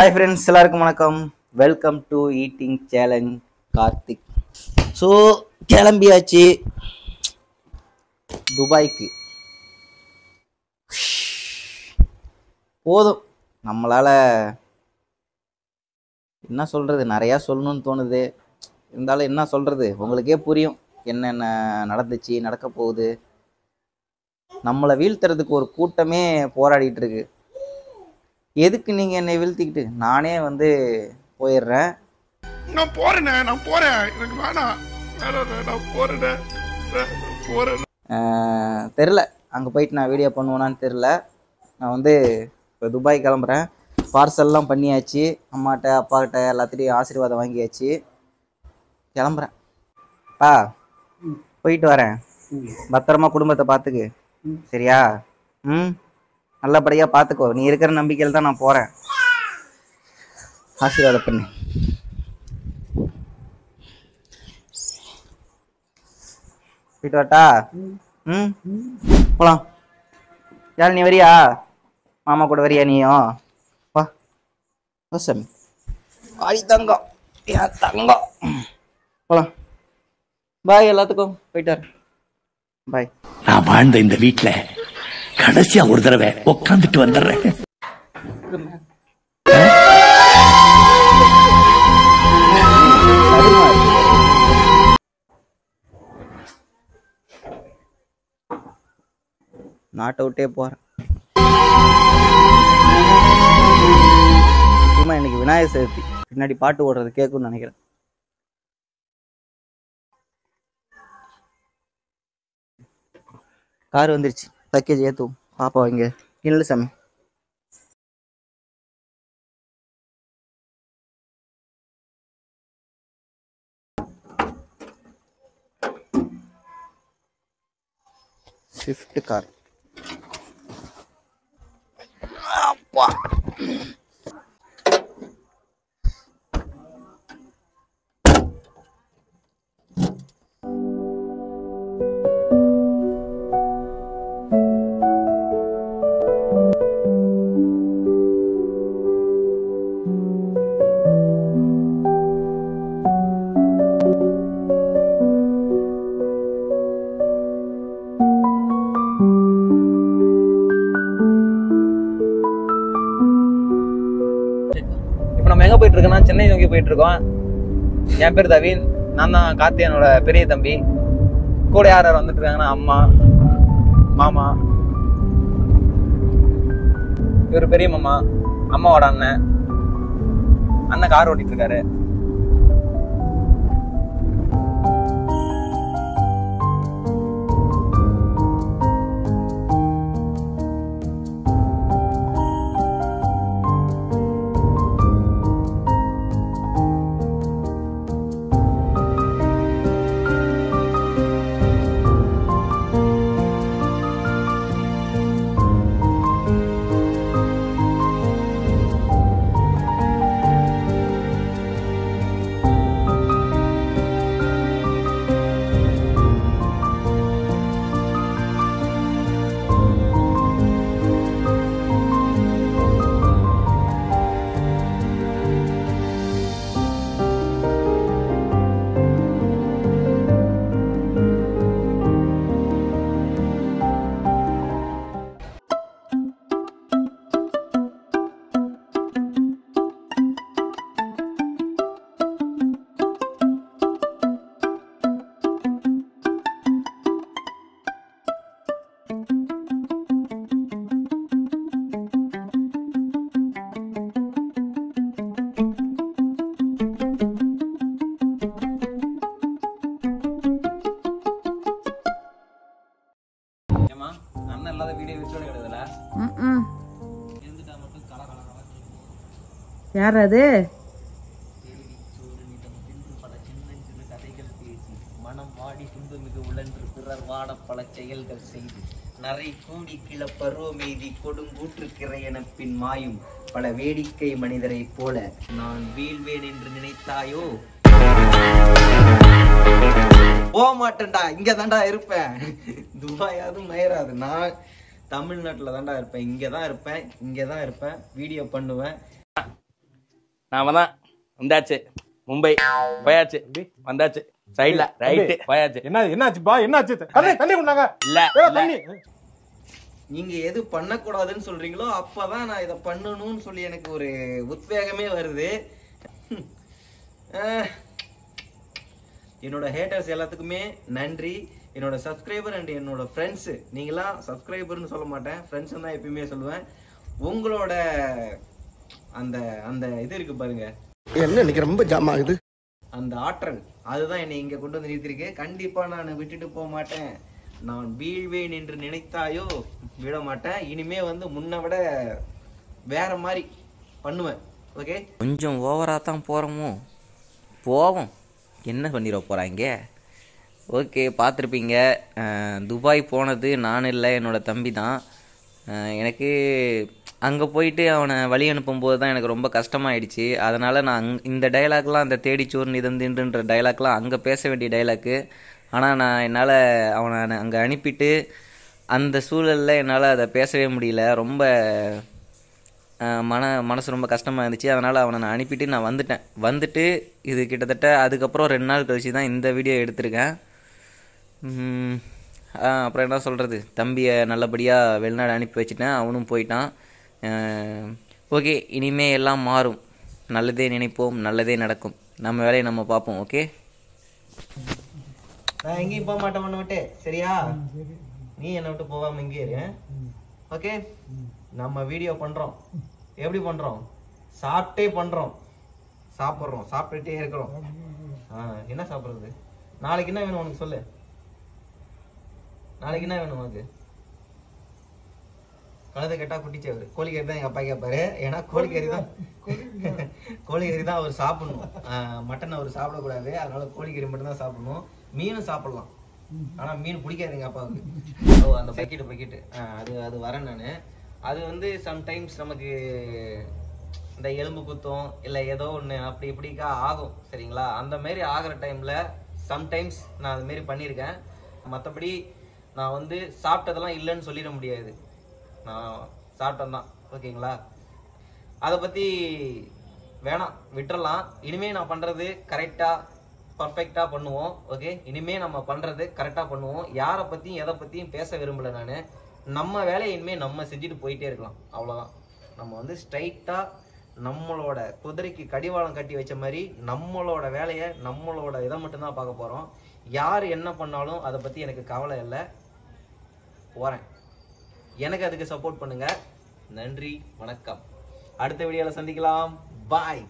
Hi friends, எல்லாருக்கும் வணக்கம். Welcome to eating challenge Karthik. So கிளம்பியாச்சு துபாய்க்கு. போதும், நம்மளால் என்ன சொல்கிறது, நிறையா சொல்லணும்னு தோணுது. இருந்தாலும் என்ன சொல்கிறது, உங்களுக்கே புரியும் என்னென்ன நடந்துச்சு, நடக்க போகுது. நம்மளை வீழ்த்துறதுக்கு ஒரு கூட்டமே போராடிட்டு இருக்கு. எதுக்கு நீங்கள் என்னை வீழ்த்திக்கிட்டு, நானே போயிடுறேன். நான் போறேன் எனக்கு வேணாம், நான் போறேன். தெரில, அங்கே போயிட்டு நான் வீடியோ பண்ணுவேனான்னு தெரில. நான் இப்போ துபாய் கிளம்புறேன். பார்சல்லாம் பண்ணியாச்சு, அம்மாட்ட அப்பாக்கிட்ட எல்லாத்துலேயும் ஆசீர்வாதம் வாங்கியாச்சு. கிளம்புறேன் போயிட்டு வரேன். பத்திரமா குடும்பத்தை பார்த்துக்கு, சரியா? நல்லபடியாக பார்த்துக்கோ. நீ இருக்கிற நம்பிக்கையில் தான் நான் போகிறேன். ஆசீர்வாதம் பண்ணு. போயிட்டு வரட்டா? போலாம். யார் நீ வரியா? மாமா கூட வரியா நீயும்? வா சாமி. ஆடி தங்கம், ஏன் தங்கம். போலாம். பாய் எல்லாத்துக்கும். போயிட்டு வரேன். பாய். நான் வாழ்ந்த இந்த வீட்டுல கடைசியா ஒரு தடவை உட்காந்துட்டு வந்துடுறேன். நாட்டை விட்டே போறேன். இன்னைக்கு விநாயகர் சதுர்த்தி, பின்னாடி பாட்டு ஓடுறது கேட்கும்னு நினைக்கிறேன். கார் வந்துருச்சு, பேக்கேஜ் ஏற்றுவோம். பாப்பா இங்கே இல்லை சாமி. Swift car. அப்பா எங்க போயிட்டு இருக்கோம்னா சென்னை நோக்கி போயிட்டு இருக்கோம். என் பேர் தவீன், நான் தான் கார்த்தியனோட பெரிய தம்பி. கூட யார் யார் வந்துட்டு இருக்காங்கன்னா அம்மா, மாமா, இவர் பெரிய மாமா, அம்மாவோட அண்ணன் கார் ஓட்டிட்டு இருக்காரு. யார் அது? மனம் வாடி துன்பமிகு உழன்று பிறர் வாட பல செயல்கள் செய்து நரை கூடி கிள பருவமெய்தி கொடுங்கூற்று கிரையென பின் மாயும் பல வேடிக்கை மனிதரை போல நான் வீழ்வேன் என்று நினைத்தாயோ? போக மாட்டேன்டா, இங்க தான்டா இருப்பேன். துபாயாவது மயராது, நான் தமிழ்நாட்டில் தான்டா இருப்பேன். இங்கே தான் இருப்பேன், வீடியோ பண்ணுவேன். நாம தான் வந்தாச்சு. மும்பை போயாச்சு, வந்தாச்சு. சைடுல ரைட்டு போயாச்சு. என்னாச்சுப்பா? என்னாச்சு? தண்ணி கொண்டாங்க. இல்ல நீங்க எது பண்ணக்கூடாதுன்னு சொல்றீங்களோ அப்பதான் நான் இதை பண்ணணும்னு சொல்லி எனக்கு ஒரு உத்வேகமே வருது. என்னோட ஹேட்டர்ஸ் எல்லாத்துக்குமே நன்றி. என்னோட சப்ஸ்கிரைபர் அண்ட் என்னோட ஃப்ரெண்ட்ஸ், நீங்களாம் சப்ஸ்கிரைபர்னு சொல்ல மாட்டேன், ஃப்ரெண்ட்ஸ் தான் எப்பயுமே சொல்லுவேன். உங்களோட அந்த அந்த இது இருக்கு பாருங்க, என்ன இன்னைக்கு ரொம்ப ஜாம் ஆகுது, அந்த ஆற்றல், அதுதான் என்னை இங்க கொண்டு வந்து நிறுத்திருக்கு. கண்டிப்பா நான் விட்டுட்டு போக மாட்டேன். நான் வீழ்வேன் என்று நினைத்தாயோ விட மாட்டேன். இனிமே வந்து முன்ன விட வேற மாதிரி பண்ணுவேன். ஓகே, கொஞ்சம் ஓவரா தான் போறோமோ, போவோம், என்ன பண்ணிட போறாங்க. ஓகே, பார்த்துருப்பீங்க. துபாய் போனது நான் இல்லை, என்னோட தம்பி தான். எனக்கு அங்கே போயிட்டு அவனை வழி அனுப்பும்போது தான் எனக்கு ரொம்ப கஷ்டமாயிடுச்சு. அதனால் நான் இந்த டைலாக்லாம், அந்த தேடிச்சோறு நிதந்துன்ற டைலாக்லாம் அங்கே பேச வேண்டிய டைலாக்கு. ஆனால் நான் என்னால் அவனை அங்கே அனுப்பிட்டு அந்த சூழலில் என்னால் அதை பேசவே முடியல. ரொம்ப மனசு ரொம்ப கஷ்டமாக இருந்துச்சு. அதனால் அவனை நான் அனுப்பிட்டு நான் வந்துட்டு இது கிட்டத்தட்ட அதுக்கப்புறம் 2 நாள் கழிச்சு தான் இந்த வீடியோ எடுத்திருக்கேன். அப்புறம் என்ன சொல்கிறது, தம்பியை நல்லபடியாக வெளிநாடு அனுப்பி வச்சுட்டேன், அவனும் போயிட்டான். ஓகே, இனிமே எல்லாம் மாறும். நல்லதே நினைப்போம், நல்லதே நடக்கும். நம்ம வேலையை நம்ம பார்ப்போம். ஓகே, நான் எங்கேயும் போக மாட்டேன் உன்னை விட்டு, சரியா? நீ என்னை விட்டு போகாமல் இங்கே இரு. ஓகே, நம்ம வீடியோ பண்ணுறோம். எப்படி பண்ணுறோம்? சாப்பிட்டே பண்ணுறோம், சாப்பிட்டுட்டே இருக்கிறோம். என்ன சாப்பிட்றது? நாளைக்கு என்ன வேணும் உனக்கு சொல்லு. நாளைக்கு என்ன வேணும் உனக்கு? கழுதை கேட்டா குட்டிச்சவர், கோழிக்கறி தான் எங்க அப்பா கேட்பாரு. ஏன்னா கோழிக்கறி தான் அவர் சாப்பிடணும். மட்டன் அவர் சாப்பிடக்கூடாது, அதனால கோழிக்கறி மட்டும் தான் சாப்பிடணும். மீனும் சாப்பிடலாம், ஆனா மீன் பிடிக்காது எங்க அப்பாவுக்கு. அந்த பக்கெட்டு அது வரேன் நானு. அது வந்து சம்டைம்ஸ் நமக்கு இந்த எலும்பு குத்தம் இல்லை ஏதோ ஒன்று அப்படி இப்படிக்கா ஆகும், சரிங்களா? அந்த மாரி ஆகிற டைம்ல சம்டைம்ஸ் நான் அது மாரி பண்ணியிருக்கேன். மற்றபடி நான் வந்து சாப்பிட்டதெல்லாம் இல்லைன்னு சொல்லிட முடியாது, நான் சாப்பிட்டேன் தான். ஓகேங்களா? அதை பற்றி வேணாம், விட்டுறலாம். இனிமே நான் பண்ணுறது கரெக்டாக பர்ஃபெக்டாக பண்ணுவோம். ஓகே, இனிமே நம்ம பண்ணுறது கரெக்டாக பண்ணுவோம். யாரை பற்றியும் எதை பற்றியும் பேச விரும்பலை நான். நம்ம வேலையை இனிமேல் நம்ம செஞ்சுட்டு போயிட்டே இருக்கலாம், அவ்வளோதான். நம்ம வந்து ஸ்ட்ரைட்டாக நம்மளோட குதிரைக்கு கடிவாளம் கட்டி வச்ச மாதிரி நம்மளோட வேலையை, நம்மளோட இதை மட்டும்தான் பார்க்க போகிறோம். யார் என்ன பண்ணாலும் அதை பற்றி எனக்கு கவலை இல்லை, போகிறேன். எனக்கு அதுக்கு சப்போர்ட் பண்ணுங்க. நன்றி, வணக்கம். அடுத்த வீடியோவில் சந்திக்கலாம். பாய்.